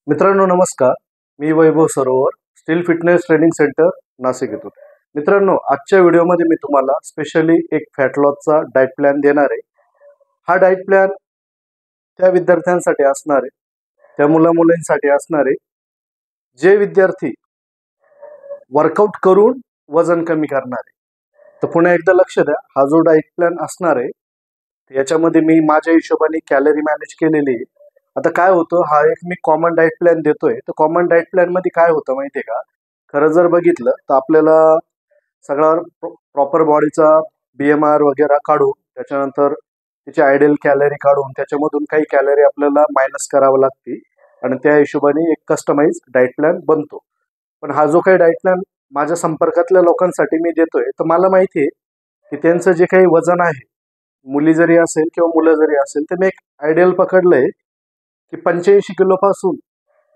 मित्रांनो नमस्कार. मी वैभव सरोवर, steel fitness training centre Nashik येथून. मित्रांनो आजच्या व्हिडिओमध्ये मी तुम्हाला स्पेशली एक फॅट लॉसचा डाएट प्लॅन देणार आहे. हा डाएट प्लॅन त्या विद्यार्थ्यांसाठी असणार आहे, त्या मुलांसाठी असणार आहे जे विद्यार्थी वर्कआउट करून वजन कमी करणार आहे. तर पुन्हा एकदा लक्ष द्या, हा जो डाएट प्लॅन असणार आहे याच्यामध्ये मी माझ्या हिशोबाने कॅलरी मॅनेज केलेली आहे. आता काय होतं, हा एक मी कॉमन डाएट प्लॅन देतोय, तर कॉमन डाएट प्लॅन मध्ये काय होतं माहितीये का, खरं जर बघितलं तर आपल्याला सगळा प्रॉपर बॉडीचा BMR वगैरे काढून त्याच्यानंतर त्याची आयडियल कॅलरी काढून त्याच्यामधून काही कॅलरी आपल्याला मायनस करावं लागते आणि त्या हिशोबाने एक कस्टमाइज डाएट प्लॅन बनतो. पण हा जो काही डाएट प्लॅन माझ्या संपर्कातल्या लोकांसाठी मी देतोय, तर मला माहिती आहे की त्यांचं जे काही वजन आहे, मुली जरी असेल किंवा मुलं जरी असेल, तर मी एक आयडियल पकडलंय की 85 किलोपासून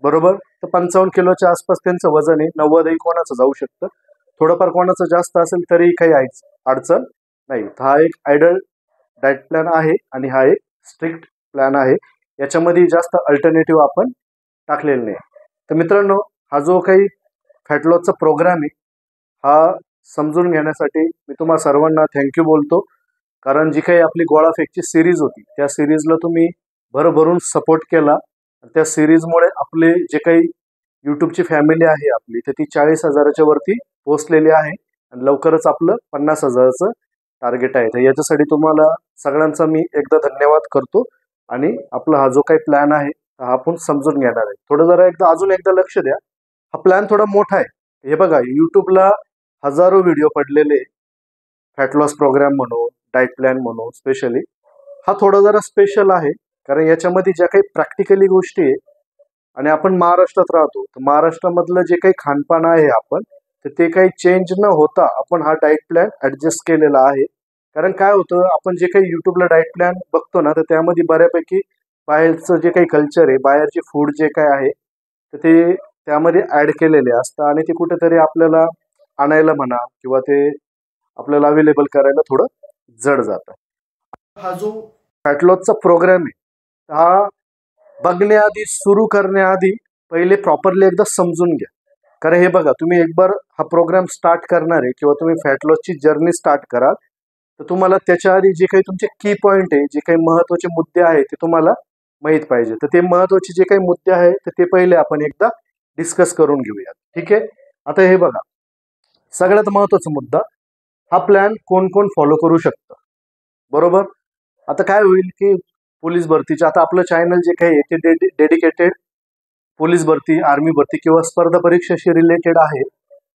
बरोबर तर 55 किलोच्या आसपास त्यांचं वजन आहे. 90 कोणाचं जाऊ शकतं, थोडंफार कोणाचं जास्त असेल तरी काही अडचण नाही. हा एक आयडियल डाएट प्लॅन आहे आणि हा एक स्ट्रिक्ट प्लॅन आहे. याच्यामध्ये जास्त अल्टरनेटिव्ह आपण टाकलेलं नाही. तर मित्रांनो, हा जो काही फॅट लॉसचा प्रोग्राम आहे हा समजून घेण्यासाठी मी तुम्हा सर्वांना थँक्यू बोलतो. कारण जी काही आपली गोळाफेकची सिरीज होती त्या सिरीजला तुम्ही भरभरून सपोर्ट केला. त्या सिरीजमुळे आपले जे काही यूट्यूबची फॅमिली आहे आपली, तर ती 40,000च्या वरती पोहोचलेली आहे आणि लवकरच आपलं 50,000चं टार्गेट आहे. तर याच्यासाठी तुम्हाला सगळ्यांचा मी एकदा धन्यवाद करतो आणि आपला हा जो काही प्लॅन आहे हा आपण समजून घेणार आहे. थोडं जरा अजून एकदा लक्ष द्या, हा प्लॅन थोडा मोठा आहे. हे बघा, यूट्यूबला हजारो व्हिडिओ पडलेले फॅट लॉस प्रोग्राम म्हणून, डाएट प्लॅन म्हणून. स्पेशली हा थोडा जरा स्पेशल आहे कारण याच्यामध्ये ज्या काही प्रॅक्टिकली गोष्टी आहे आणि आपण महाराष्ट्रात राहतो, तर महाराष्ट्रामधलं जे काही खानपान आहे आपण, तर ते काही चेंज न होता आपण हा डाएट प्लॅन ऍडजस्ट केलेला आहे. कारण काय होतं, आपण जे काही युट्यूबला डाएट प्लॅन बघतो ना, तर त्यामध्ये बऱ्यापैकी बाहेरचं जे काही कल्चर आहे, बाहेरचे फूड जे काय आहे, तर ते त्यामध्ये ऍड केलेले असतं आणि ते कुठेतरी आपल्याला आणायला म्हणा किंवा ते आपल्याला अवेलेबल करायला थोडं जड जातं. हा जो फॅट लॉसचा प्रोग्राम आहे हा बघण्याआधी, सुरू करण्याआधी पहिले प्रॉपरली एकदा समजून घ्या. कारण हे बघा, तुम्ही एक बार हा प्रोग्राम स्टार्ट करणार आहे किंवा तुम्ही फॅट लॉसची जर्नी स्टार्ट कराल, तर तुम्हाला त्याच्या आधी जे काही तुमचे की पॉईंट आहे, जे काही महत्वाचे मुद्दे आहेत ते तुम्हाला माहीत पाहिजे. तर ते महत्वाचे जे काही मुद्दे आहेत तर ते पहिले आपण एकदा डिस्कस करून घेऊया. ठीक आहे. आता हे बघा, सगळ्यात महत्वाचा मुद्दा, हा प्लॅन कोण कोण फॉलो करू शकतं. बरोबर. आता काय होईल की पोलीस भरतीचे, आता आपलं चॅनल जे काही आहे ते डेडिकेटेड पोलीस भरती, आर्मी भरती किंवा स्पर्धा परीक्षेशी रिलेटेड आहे.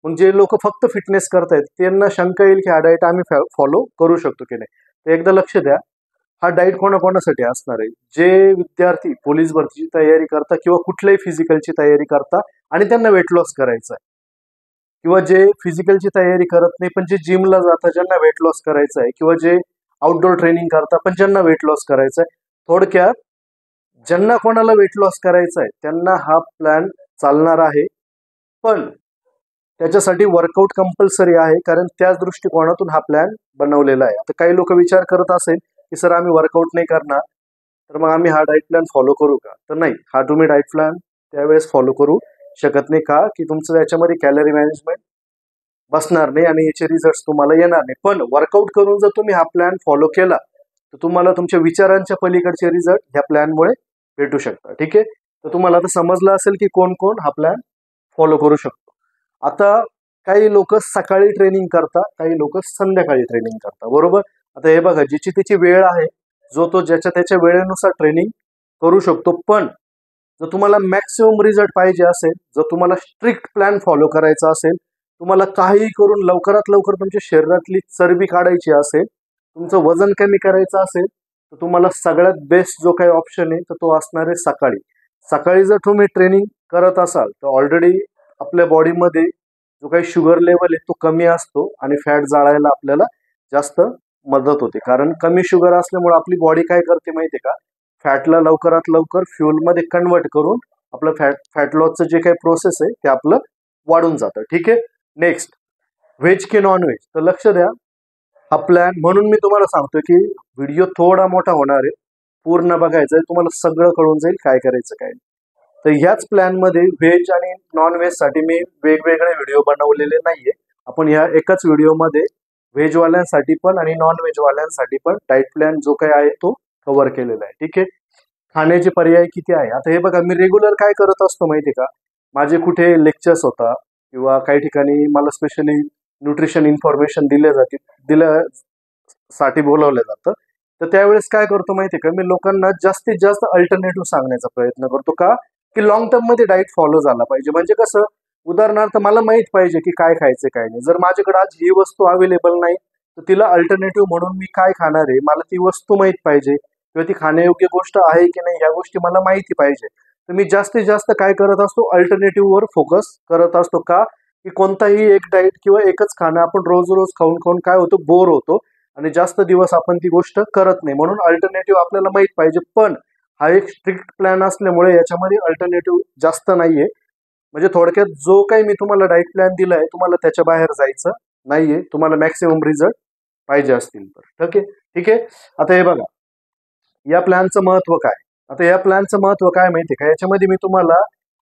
मग जे लोक फक्त फिटनेस करतायत त्यांना शंका येईल की हा डाएट आम्ही फॉलो करू शकतो की नाही. तर एकदा लक्ष द्या, हा डाएट कोणाकोणासाठी असणार आहे. जे विद्यार्थी पोलीस भरतीची तयारी करता किंवा कुठल्याही फिजिकलची तयारी करता आणि त्यांना वेट लॉस करायचा आहे, किंवा जे फिजिकलची तयारी करत नाही पण जे जिमला जातात ज्यांना वेट लॉस करायचं आहे, किंवा जे आउटडोर ट्रेनिंग करता पण ज्यांना वेट लॉस करायचं आहे. थोडक्यात ज्यांना कोणाला वेट लॉस करायचं आहे त्यांना हा प्लॅन चालणार आहे. पण त्याच्यासाठी वर्कआउट कंपल्सरी आहे, कारण त्याच दृष्टिकोनातून हा प्लॅन बनवलेला आहे. आता काही लोक विचार करत असेल की सर आम्ही वर्कआउट नाही करणार, तर मग आम्ही हा डाएट प्लॅन फॉलो करू का. तर नाही, हा तुम्ही डाएट प्लॅन त्यावेळेस फॉलो करू शकत नाही. का की तुमचं त्याच्यामध्ये कॅलरी मॅनेजमेंट बसणार नाही आणि याचे रिझल्ट तुम्हाला येणार नाही. पण वर्कआउट करून जर तुम्ही हा प्लॅन फॉलो केला तर तुम्हाला तुमच्या विचारांच्या पलीकडचे रिझल्ट ह्या प्लॅनमुळे भेटू शकतात. ठीक आहे. तर तुम्हाला आता समजलं असेल की कोण कोण हा प्लॅन फॉलो करू शकतो. आता काही लोक सकाळी ट्रेनिंग करतात, काही लोक संध्याकाळी ट्रेनिंग करतात. बरोबर. आता हे बघा, ज्याची त्याची वेळ आहे, जो तो ज्याच्या त्याच्या वेळेनुसार ट्रेनिंग करू शकतो. पण जर तुम्हाला मॅक्सिमम रिझल्ट पाहिजे असेल, जर तुम्हाला स्ट्रिक्ट प्लॅन फॉलो करायचा असेल, तुम्हाला काहीही करून लवकरात लवकर तुमच्या शरीरातली चरबी काढायची असेल, तुमचं वजन कमी करायचं असेल, तर तुम्हाला सगळ्यात बेस्ट जो काही ऑप्शन आहे तर तो असणार आहे सकाळी. सकाळी जर तुम्ही ट्रेनिंग करत असाल तर ऑलरेडी आपल्या बॉडीमध्ये जो काही शुगर लेवल आहे तो कमी असतो आणि फॅट जाळायला आपल्याला जास्त मदत होते. कारण कमी शुगर असल्यामुळे आपली बॉडी काय करते माहिती आहे का, फॅटला लवकरात लवकर फ्युलमध्ये कन्वर्ट करून आपलं फॅट लॉसचं जे काही प्रोसेस आहे ते आपलं वाढून जातं. ठीक आहे. नेक्स्ट, व्हेज की नॉन व्हेज. तर लक्ष द्या, हा प्लॅन म्हणून मी तुम्हाला सांगतो की व्हिडिओ थोडा मोठा होणार आहे, पूर्ण बघायचा आहे, तुम्हाला सगळं कळून जाईल काय करायचं काय नाही. तर ह्याच प्लॅनमध्ये व्हेज आणि नॉन व्हेजसाठी मी वेगवेगळे व्हिडिओ बनवलेले नाहीये. आपण ह्या एकाच व्हिडिओमध्ये व्हेजवाल्यांसाठी पण आणि नॉन व्हेजवाल्यांसाठी पण डाएट प्लॅन जो काही आहे तो कव्हर केलेला आहे. ठीक आहे. खाण्याचे पर्याय किती आहे. आता हे बघा, मी रेग्युलर काय करत असतो माहिती का, माझे कुठे लेक्चर्स होता किंवा काही ठिकाणी मला स्पेशली न्यूट्रिशन इन्फॉर्मेशन दिल्यासाठी बोलवलं जातं. तर त्यावेळेस काय करतो माहिती का, मी लोकांना जास्तीत जास्त अल्टरनेटिव्ह सांगण्याचा प्रयत्न करतो का, की लॉंग टर्म मध्ये डाएट फॉलो झाला पाहिजे. म्हणजे कसं, उदाहरणार्थ मला माहित पाहिजे की काय खायचं काय नाही. जर माझ्याकडे आज ही वस्तू अवेलेबल नाही तर तिला अल्टरनेटिव्ह म्हणून मी काय खाणार आहे, मला ती वस्तू माहित पाहिजे किंवा ती खाण्यायोग्य गोष्ट आहे की नाही ह्या गोष्टी मला माहिती पाहिजे. तर मी जास्तीत जास्त काय करत असतो, अल्टरनेटिव्ह वर फोकस करत असतो. का, की कोणताही एक डाएट किंवा एकच खाणं आपण रोज रोज खाऊन खाऊन काय होतो, बोर होतो आणि जास्त दिवस आपण ती गोष्ट करत नाही. म्हणून अल्टरनेटिव्ह आपल्याला माहित पाहिजे. पण हा एक स्ट्रिक्ट प्लॅन असल्यामुळे याच्यामध्ये अल्टरनेटिव्ह जास्त नाहीये. म्हणजे थोडक्यात जो काही मी तुम्हाला डाएट प्लॅन दिलाय, तुम्हाला त्याच्या बाहेर जायचं नाहीये. तुम्हाला मॅक्सिमम रिझल्ट पाहिजे असतील तर. ठीक आहे. ठीक आहे. आता हे बघा, या प्लॅनचं महत्व काय. आता या प्लॅनचं महत्व काय माहिती का, याच्यामध्ये मी तुम्हाला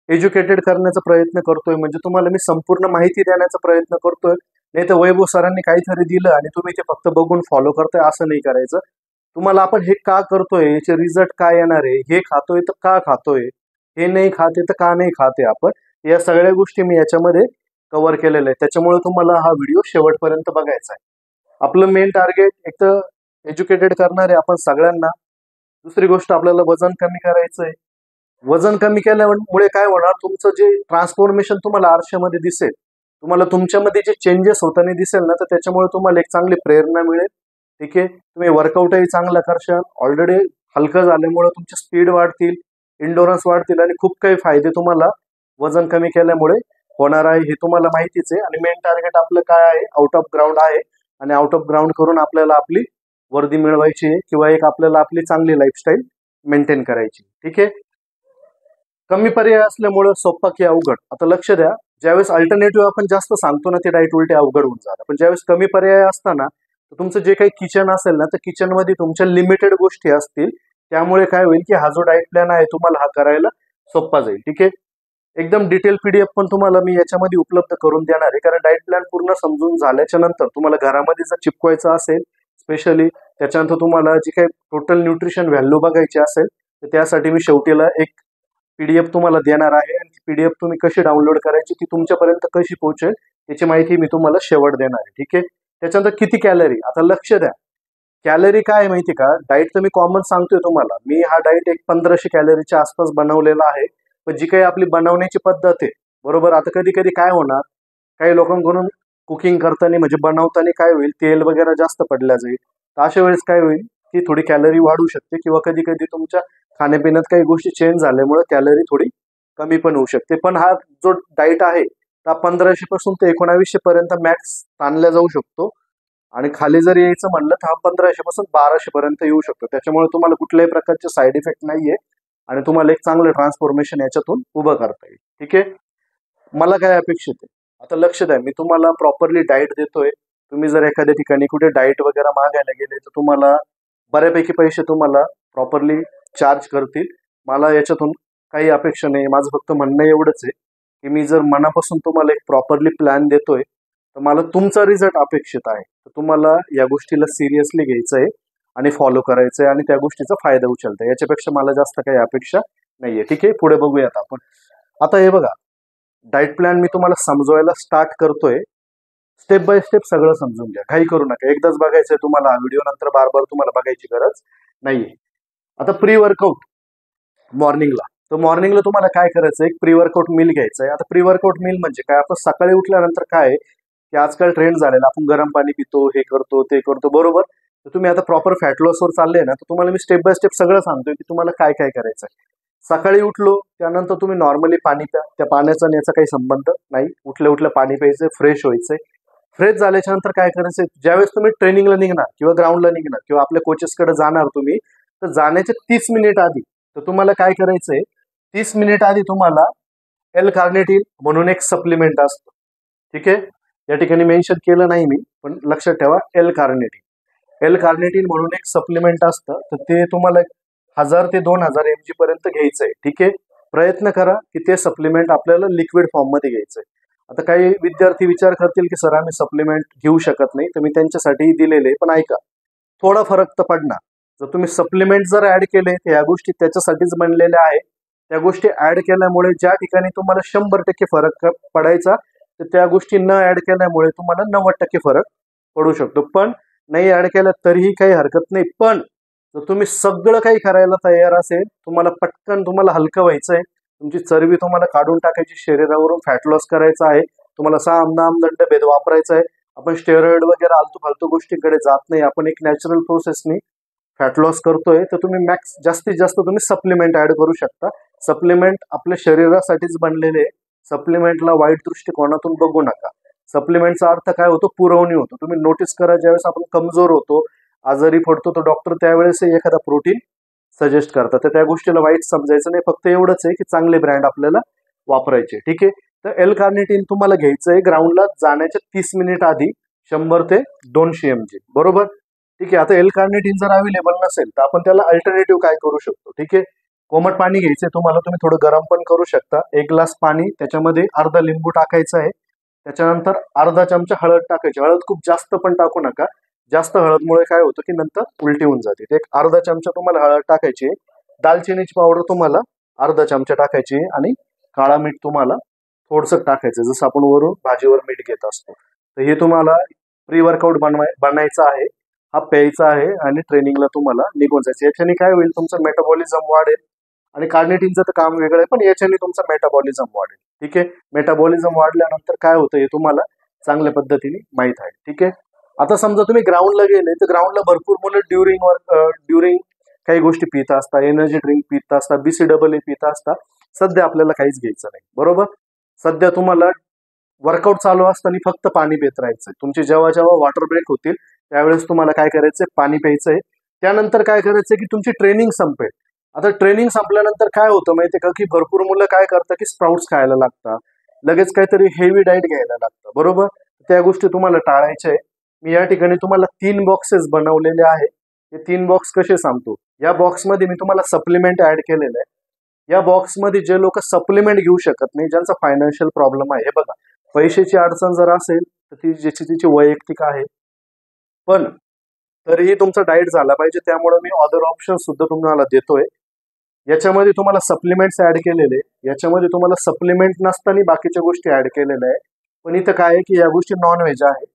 एज्युकेटेड करण्याचा प्रयत्न करतोय. म्हणजे तुम्हाला मी संपूर्ण माहिती देण्याचा प्रयत्न करतोय. नाही तर वैभव सरांनी काहीतरी दिलं आणि तुम्ही ते फक्त बघून फॉलो करताय, असं नाही करायचं. तुम्हाला आपण हे का करतोय, याचे रिझल्ट काय येणार आहे, हे खातोय तर का खातोय, हे नाही खाते तर का नाही खाते आपण, या सगळ्या गोष्टी मी याच्यामध्ये कव्हर केलेल्या आहेत. त्याच्यामुळे तुम्हाला हा व्हिडिओ शेवटपर्यंत बघायचा आहे. आपलं मेन टार्गेट एक तर एज्युकेटेड करणार आहे आपण सगळ्यांना. दुसरी गोष्ट, आपल्याला वजन कमी करायचं आहे. वजन कमी केल्यामुळे काय होणार, तुमचं जे ट्रान्सफॉर्मेशन तुम्हाला आरशामध्ये दिसेल, तुम्हाला तुमच्यामध्ये जे चेंजेस होताना दिसेल ना, तर त्याच्यामुळे तुम्हाला एक चांगली प्रेरणा मिळेल. ठीक आहे. तुम्ही वर्कआउटही चांगला करशाल. ऑलरेडी हलकं झाल्यामुळे तुमची स्पीड वाढतील, इंडोरन्स वाढतील आणि खूप काही फायदे तुम्हाला वजन कमी केल्यामुळे होणार आहे, हे तुम्हाला माहितीच आहे. आणि मेन टार्गेट आपलं काय आहे, आउट ऑफ ग्राउंड आहे. आणि आउट ऑफ ग्राउंड करून आपल्याला आपली वर्दी मिळवायची आहे किंवा एक आपल्याला आपली चांगली लाईफस्टाईल मेंटेन करायची. ठीक आहे. कमी पर्याय असल्यामुळे सोप्पा की अवघड. आता लक्ष द्या, ज्यावेळेस अल्टरनेटिव्ह आपण जास्त सांगतो ना, ते डाएट उलटे अवघड होऊन जातं. पण ज्यावेळेस कमी पर्याय असताना, तर तुमचं जे काही किचन असेल ना, तर किचन मध्ये तुमच्या लिमिटेड गोष्टी असतील. त्यामुळे काय होईल, की हा जो डाएट प्लॅन आहे तुम्हाला हा करायला सोप्पा जाईल. ठीक आहे. एकदम डिटेल पीडीएफ पण तुम्हाला मी याच्यामध्ये उपलब्ध करून देणार आहे. कारण डाएट प्लॅन पूर्ण समजून झाल्याच्या नंतर तुम्हाला घरामध्ये जर चिपकवायचं असेल, स्पेशली त्याच्यानंतर तुम्हाला जी काही टोटल न्यूट्रिशन व्हॅल्यू बघायची असेल, तर त्यासाठी मी शेवटीला एक पीडीएफ तुम्हाला देणार आहे. आणि ती पीडीएफ तुम्ही कशी डाउनलोड करायची, ती तुमच्यापर्यंत कशी पोहोचेल याची माहिती मी तुम्हाला शेवट देणार आहे. ठीक आहे. त्याच्यानंतर किती कॅलरी. आता लक्ष द्या, कॅलरी काय आहे माहिती का, डाएट तर मी कॉमन सांगतोय तुम्हाला. मी हा डाएट एक 1500 कॅलरीच्या आसपास बनवलेला आहे. पण जी काही आपली बनवण्याची पद्धत आहे, बरोबर. आता कधी कधी काय होणार, काही लोकांकडून कुकिंग करताना म्हणजे बनवताना काय होईल, तेल वगैरे जास्त पडल्या जाईल. तर अशा वेळेस काय होईल, की थोडी कॅलरी वाढू शकते किंवा कधी कधी तुमच्या खाण्यापिण्यात काही गोष्टी चेंज झाल्यामुळे कॅलरी थोडी कमी पण होऊ शकते. पण हा जो डाएट आहे, हा 1500 पासून ते 1900 पर्यंत मॅक्स आणला जाऊ शकतो. आणि खाली जर यायचं म्हणलं तर हा 1500 पासून 1200 पर्यंत येऊ शकतो. त्याच्यामुळे तुम्हाला कुठल्याही प्रकारचे साईड इफेक्ट नाहीये आणि तुम्हाला एक चांगलं ट्रान्सफॉर्मेशन याच्यातून उभं करता येईल. ठीक आहे. मला काय अपेक्षित आहे, आता लक्ष द्या, मी तुम्हाला प्रॉपरली डाएट देतोय. तुम्ही जर एखाद्या ठिकाणी कुठे डाएट वगैरे मागायला गेले तर तुम्हाला बऱ्यापैकी पैसे तुम्हाला प्रॉपरली चार्ज करतील. मला याच्यातून काही अपेक्षा नाही. माझं फक्त म्हणणं एवढंच आहे, की मी जर मनापासून तुम्हाला एक प्रॉपरली प्लॅन देतोय, तर मला तुमचा रिझल्ट अपेक्षित आहे. तर तुम्हाला या गोष्टीला सिरियसली घ्यायचं आहे आणि फॉलो करायचं आहे आणि त्या गोष्टीचा फायदा उचलता आहे. याच्यापेक्षा मला जास्त काही अपेक्षा नाहीये. ठीक आहे. पुढे बघूयात आपण. आता हे बघा, डाएट प्लॅन मी तुम्हाला समजवायला स्टार्ट करतोय. स्टेप बाय स्टेप सगळं समजून घ्या, काही करू नका. एकदाच बघायचंय तुम्हाला हा व्हिडिओ, नंतर बार बार तुम्हाला बघायची गरज नाहीये. आता प्री वर्कआउट मॉर्निंगला, तर मॉर्निंगला तुम्हाला काय करायचं, एक प्री वर्कआउट मील घ्यायचं आहे. आता प्री वर्कआउट मील म्हणजे काय, आपण सकाळी उठल्यानंतर काय आहे, की आजकाल ट्रेंड झालेला, आपण गरम पाणी पितो, हे करतो ते करतो, बरोबर. तर तुम्ही आता प्रॉपर फॅट लॉसवर चालले ना, तर तुम्हाला मी स्टेप बाय स्टेप सगळं सांगतोय की तुम्हाला काय काय करायचं आहे. सकाळी उठलो त्यानंतर तुम्ही नॉर्मली पाणी प्या. त्या पाण्याचा आणि याचा काही संबंध नाही. उठल्या उठल्या पाणी प्यायचंय, फ्रेश व्हायचंय. फ्रेश झाल्याच्या नंतर काय करायचंय, ज्यावेळेस तुम्ही ट्रेनिंगला निघणार किंवा ग्राउंडला निघणार किंवा आपल्या कोचेसकडे जाणार तुम्ही, तर जाण्याच्या 30 मिनिट आधी तर तुम्हाला काय करायचंय, 30 मिनिट आधी तुम्हाला एल कार्निटिन म्हणून एक सप्लिमेंट असतं. ठीक आहे. या ठिकाणी मेन्शन केलं नाही मी, पण लक्षात ठेवा, एल कार्निटिन म्हणून एक सप्लिमेंट असतं. तर ते तुम्हाला 1000 ते 2000 mg पर्यंत घ्यायचंय. ठीक आहे. प्रयत्न करा की ते सप्लिमेंट आपल्याला लिक्विड फॉर्ममध्ये घ्यायचंय. आता काही विद्यार्थी विचार करतील की सर आम्ही सप्लिमेंट घेऊ शकत नाही, तर मी त्यांच्यासाठी दिलेले. पण ऐका, थोडा फरक तर पडणार. जर तुम्ही सप्लिमेंट जर ऍड केले तर या गोष्टी त्याच्यासाठीच बनलेल्या आहेत. त्या गोष्टी ऍड केल्यामुळे ज्या ठिकाणी तुम्हाला 100% फरक पडायचा, तर त्या गोष्टी न ऍड केल्यामुळे तुम्हाला 90% फरक पडू शकतो. पण नाही ऍड केलं तरीही काही हरकत नाही. पण जर तुम्ही सगळं काही करायला तयार असेल, तुम्हाला पटकन तुम्हाला हलकं व्हायचंय, तुमची चरबी तुम्हाला काढून टाकायची, शरीरावरून फॅट लॉस करायचा आहे, तुम्हाला साम नाम दंड भेद वापरायचा आहे. आपण स्टेरॉइड वगैरे आलतू फालतू गोष्टींकडे जात नाही. आपण एक नॅचरल प्रोसेसनी फॅट लॉस करतोय, तर तुम्ही मॅक्स जास्तीत जास्त तुम्ही सप्लिमेंट ऍड करू शकता. सप्लिमेंट आपल्या शरीरासाठीच बनलेले. सप्लिमेंटला वाईट दृष्टिकोनातून बघू नका. सप्लिमेंटचा अर्थ काय होतो? पुरवणी होतो. तुम्ही नोटीस करा, ज्यावेळेस आपण कमजोर होतो, आजारी पडतो, तर डॉक्टर त्यावेळेस एखादा प्रोटीन सजेस्ट करतात. तर त्या गोष्टीला वाईट समजायचं नाही. फक्त एवढंच आहे की चांगले ब्रँड आपल्याला वापरायचे. ठीक आहे. तर एल कार्निटिन तुम्हाला घ्यायचं आहे ग्राउंडला जाण्याच्या 30 मिनिट आधी 100 ते 200 mg. बरोबर. ठीक आहे. आता एल कार्निटिन जर अवेलेबल नसेल तर आपण त्याला अल्टरनेटिव्ह काय करू शकतो? ठीक आहे. कोमट पाणी घ्यायचंय तुम्हाला, तुम्ही थोडं गरम पण करू शकता. 1 ग्लास पाणी, त्याच्यामध्ये अर्धा लिंबू टाकायचं आहे. त्याच्यानंतर अर्धा चमचा हळद टाकायची. हळद खूप जास्त पण टाकू नका. जास्त हळदमुळे काय होतं की नंतर उलटी होऊन जाते. एक अर्धा चमचा तुम्हाला हळद टाकायची. दालचिनीची पावडर तुम्हाला अर्धा चमचा टाकायची आणि काळा मीठ तुम्हाला थोडंसं टाकायचं, जसं आपण वरून भाजीवर मीठ घेत असतो. तर हे तुम्हाला प्री वर्कआउट बनायचं आहे, हा प्यायचा आहे आणि ट्रेनिंगला तुम्हाला निघून जायचं. याच्याने काय होईल? तुमचं मेटाबॉलिझम वाढेल. आणि कार्निटिनचं तर काम वेगळं आहे, पण याच्याने तुमचं मेटाबॉलिझम वाढेल. ठीक आहे. मेटाबॉलिझम वाढल्यानंतर काय होतं हे तुम्हाला चांगल्या पद्धतीने माहित आहे. ठीक आहे. आता समजा तुम्ही ग्राउंडला गेले, तर ग्राउंडला भरपूर मुलं ड्युरिंग काही गोष्टी पित असतात, एनर्जी ड्रिंक पित असतात, BCAA पित असतात. सध्या आपल्याला काहीच घ्यायचं नाही. बरोबर. सध्या तुम्हाला वर्कआउट चालू असताना फक्त पाणी पित राहायचंय. तुमचे जेव्हा जेव्हा वॉटर ब्रेक होतील त्यावेळेस तुम्हाला काय करायचंय? पाणी प्यायचंय. त्यानंतर काय करायचंय की तुमची ट्रेनिंग संपेल. आता ट्रेनिंग संपल्यानंतर काय होतं माहितीये का, की भरपूर मुलं काय करतात की स्प्राउट्स खायला लागतात, लगेच काहीतरी हेवी डाएट घ्यायला लागतं. बरोबर. त्या गोष्टी तुम्हाला टाळायच्या आहे. मी या ठिकाणी तुम्हाला 3 बॉक्सेस बनवलेले आहे. हे 3 बॉक्स कसे सांगतो. या बॉक्समध्ये मी तुम्हाला सप्लिमेंट ऍड केलेलं आहे. या बॉक्समध्ये जे लोक सप्लिमेंट घेऊ शकत नाही, ज्यांचा फायनान्शियल प्रॉब्लेम आहे, हे बघा, पैशाची अडचण जर असेल तर ती ज्याची तिची वैयक्तिक आहे, पण तरीही तुमचा डाएट झाला पाहिजे. त्यामुळे मी अदर ऑप्शन सुद्धा तुम्हाला देतोय. याच्यामध्ये तुम्हाला सप्लिमेंट्स ऍड केलेले, याच्यामध्ये तुम्हाला सप्लिमेंट नसताना बाकीच्या गोष्टी ऍड केलेल्या आहे. पण इथं काय आहे की या गोष्टी नॉन व्हेज आहे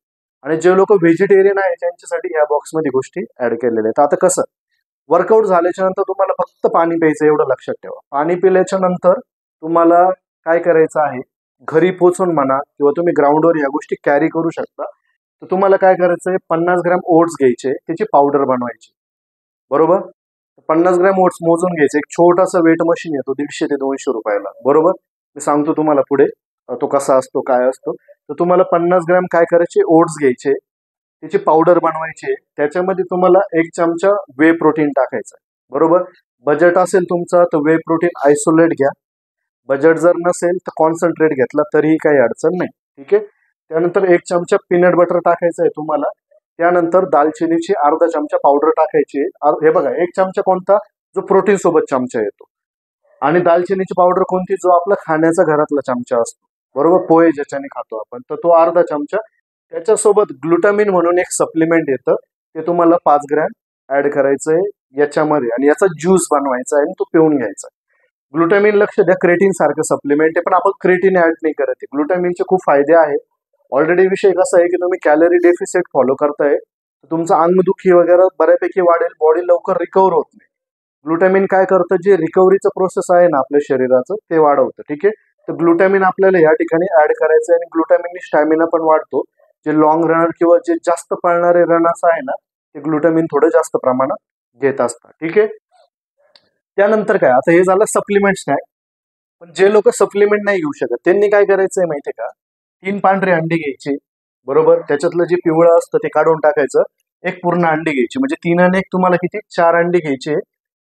आणि जे लोक व्हेजिटेरियन आहे त्यांच्यासाठी या बॉक्समध्ये गोष्टी ऍड केलेल्या आहेत. आता कसं, वर्कआउट झाल्याच्या नंतर तुम्हाला फक्त पाणी प्यायचं, एवढं लक्षात ठेवा. पाणी पिल्याच्या नंतर तुम्हाला काय करायचं आहे, घरी पोहोचून म्हणा किंवा तुम्ही ग्राउंडवर या गोष्टी कॅरी करू शकता. तर तुम्हाला काय करायचं आहे, 50 ग्रॅम ओट्स घ्यायचे, त्याची पावडर बनवायची. बरोबर. 50 ग्रॅम ओट्स मोजून घ्यायचे. एक छोटासा वेट मशीन येतो 150 ते 200 रुपयाला. बरोबर. मी सांगतो तुम्हाला पुढे तो कसा असतो, काय असतो. तर तुम्हाला 50 ग्रॅम काय करायचे, ओट्स घ्यायचे, त्याची पावडर बनवायची. त्याच्यामध्ये तुम्हाला 1 चमचा वे प्रोटीन टाकायचं. बरोबर. बजेट असेल तुमचा तर वे प्रोटीन आयसोलेट घ्या. बजेट जर नसेल तर कॉन्सन्ट्रेट घेतला तरीही काही अडचण नाही. ठीक आहे. त्यानंतर 1 चमचा पीनट बटर टाकायचं आहे तुम्हाला. त्यानंतर दालचिनीची अर्धा चमचा पावडर टाकायची. हे बघा, 1 चमचा कोणता, जो प्रोटीन सोबत चमचा येतो, आणि दालचिनीची पावडर कोणती, जो आपला खाण्याचा घरातला चमचा असतो. बरोबर. पोहे ज्याच्याने खातो आपण, तर तो अर्धा चमचा. त्याच्यासोबत ग्लुटामिन म्हणून एक सप्लिमेंट येतं, ते तुम्हाला 5 ग्रॅम ऍड करायचंय याच्यामध्ये आणि याचा ज्यूस बनवायचा आहे आणि तो पिऊन घ्यायचा. ग्लुटामिन लक्ष द्या, क्रेटिन सारखं सप्लिमेंट आहे, पण आपण क्रेटिन ऍड नाही करत. ग्लुटामिनचे खूप फायदे आहेत. ऑलरेडी विषय कसा आहे की तुम्ही कॅलरी डेफिसिट फॉलो करताय, तर तुमचं अंगदुखी वगैरे बऱ्यापैकी वाढेल, बॉडी लवकर रिकवर होत नाही. ग्लुटामिन काय करतं, जे रिकव्हरीचं प्रोसेस आहे ना आपल्या शरीराचं, ते वाढवतं. ठीक आहे. तर ग्लुटामिन आपल्याला या ठिकाणी ऍड करायचं आहे आणि ग्लुटामिननी स्टॅमिना पण वाढतो. जे लॉंग रनर किंवा जे जास्त पळणारे रनर्स आहे ना, ते ग्लुटामिन थोडं जास्त प्रमाणात घेत असतात. ठीक आहे. त्यानंतर काय, आता हे झालं सप्लिमेंट स्नॅक. पण जे लोक सप्लिमेंट नाही घेऊ शकत त्यांनी काय करायचंय माहितीये का, 3 पांढरे अंडे घ्यायचे. बरोबर. त्याच्यातलं जे पिवळं असतं ते काढून टाकायचं. 1 पूर्ण अंडी घ्यायची, म्हणजे 3 आणि 1 तुम्हाला किती, 4 अंडी घ्यायचे.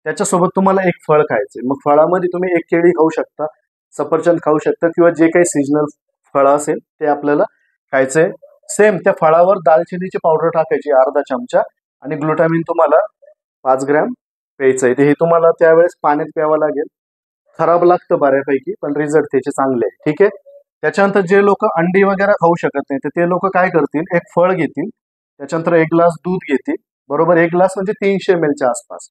त्याच्यासोबत तुम्हाला 1 फळ खायचे. मग फळामध्ये तुम्ही 1 केळी खाऊ शकता, सफरचंद खाऊ शकता, किंवा जे काही सीजनल फळ असेल ते आपल्याला खायचंय. सेम त्या फळावर दालचिनीची पावडर टाकायची अर्धा चमचा आणि ग्लुटामिन तुम्हाला 5 ग्रॅम प्यायचंय. ते हे तुम्हाला त्यावेळेस पाण्यात प्यावं लागेल. खराब लागतं बऱ्यापैकी, पण रिझल्ट त्याचे चांगले आहे. ठीक आहे. त्याच्यानंतर जे लोक अंडी वगैरे खाऊ शकत नाही तर ते लोक काय करतील, एक फळ घेतील, त्याच्यानंतर एक ग्लास दूध घेतील. बरोबर, एक ग्लास म्हणजे 300 ml च्या आसपास.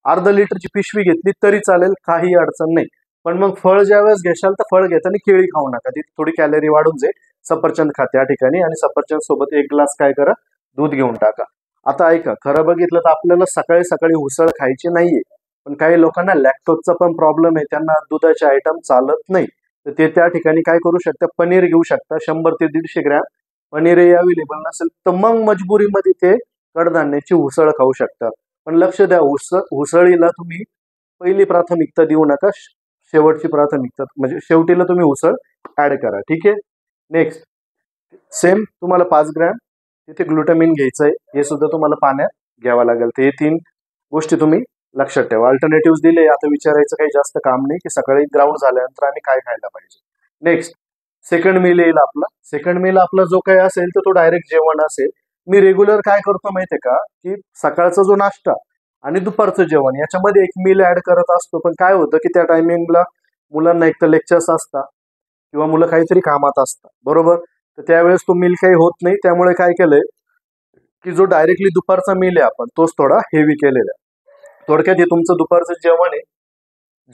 अर्धा लिटरची पिशवी घेतली तरी चालेल, काही अडचण नाही. पण मग फळ ज्या वेळेस घेशाल तर फळ घेताना केळी खाऊ नका, ती थोडी कॅलरी वाढून जाईल. सफरचंद खा त्या ठिकाणी, आणि सफरचंद सोबत एक ग्लास काय करा, दूध घेऊन टाका. आता ऐका, खरं बघितलं तर आपल्याला सकाळी सकाळी उसळ खायची नाहीये, पण काही लोकांना लॅक्टोजचा पण प्रॉब्लेम आहे, त्यांना दुधाचे आयटम चालत नाही. तर ते त्या ठिकाणी काय करू शकता, पनीर घेऊ शकता. 100 ते 150 ग्रॅम पनीरही अवेलेबल नसेल तर मग मजबुरीमध्ये ते कडधान्याची उसळ खाऊ शकता. पण लक्ष द्या, उसळीला तुम्ही पहिली प्राथमिकता देऊ नका, शेवटची प्राथमिकता म्हणजे शेवटीला तुम्ही उसळ ऍड करा. ठीक आहे. नेक्स्ट, सेम तुम्हाला 5 ग्रॅम तिथे ग्लुटामिन घ्यायचं आहे, हे सुद्धा तुम्हाला पाण्यात घ्यावं लागेल. तर हे 3 गोष्टी तुम्ही लक्षात ठेवा. अल्टरनेटिव्ह दिले, आता विचारायचं काही जास्त काम नाही की सकाळी ग्राउंड झाल्यानंतर आम्ही काय खायला पाहिजे. नेक्स्ट, सेकंड मील येईल आपला. सेकंड मील आपला जो काही असेल तर तो डायरेक्ट जेवण असेल. मी रेग्युलर काय करतो माहितीये का, की सकाळचा जो नाश्ता आणि दुपारचं जेवण याच्यामध्ये एक मील ऍड करत असतो. पण काय होतं की त्या टायमिंगला मुलांना एक तर लेक्चर्स असतात किंवा मुलं काहीतरी कामात असतात. बरोबर, तर त्यावेळेस तो मील काही होत नाही. त्यामुळे काय केलंय की जो डायरेक्टली दुपारचा मील आहे आपण तोच थोडा हेवी केलेला आहे. थोडक्यात हे तुमचं दुपारचं जेवण आहे.